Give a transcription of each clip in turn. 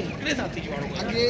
इकडे जाते की वाढू आगे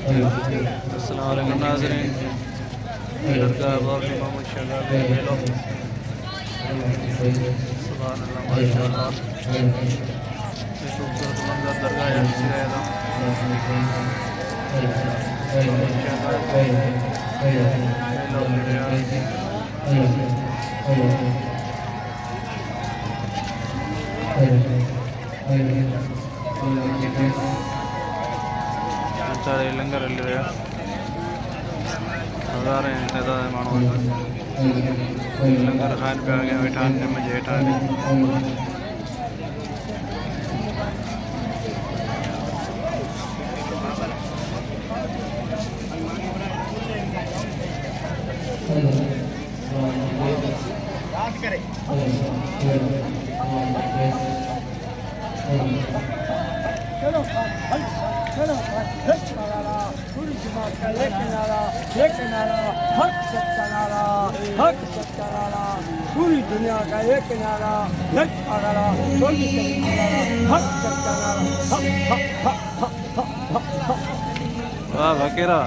अस्सलाम वालेकुम नाज़रीन, दरगाह बाबा इमाम शगाबी मेलो सुभान अल्लाह माशाअल्लाह ये खूबसूरत मंजर दरगाह है सिरायदा सारे लंगर हल रहा हज़ारे तादाद माण्हू लंगर खाइण पिया अॻियां वेठा आहिनि निम जे हेठां चलो पूरी जमात का एक नारा हक सच्चा नारा पूरी दुनिया का एक नारा हक सच्चा नारा वाह वकीरा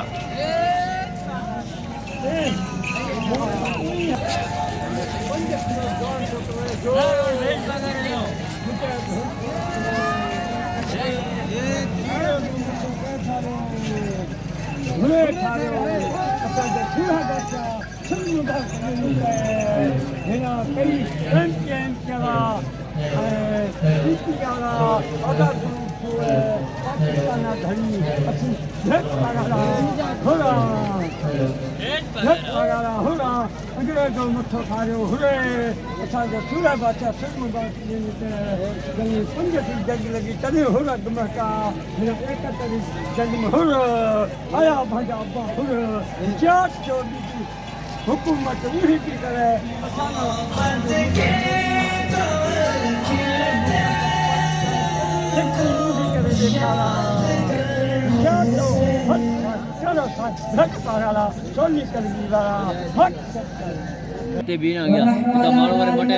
मथो खारियो हुरे असांजो सूरह बादशाह सिंह पंज जंग लगी तॾहिं हुर धमका हिन 71 जंग में हुर आया पंहिंजा अब्बा हुर जात जो हुकूमत उही थी करे बीन आ गया तो मारो वाले मटे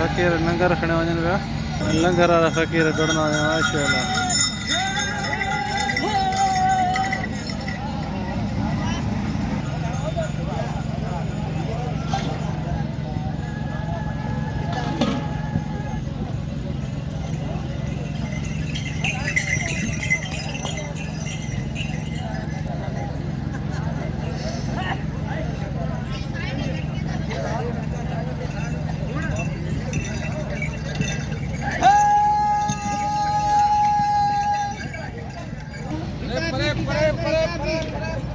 फकीर लंगर खणे वञनि पिया लंगर वारा फकीर डुड़ंदा वञा माशाअल्लाह परे परे परे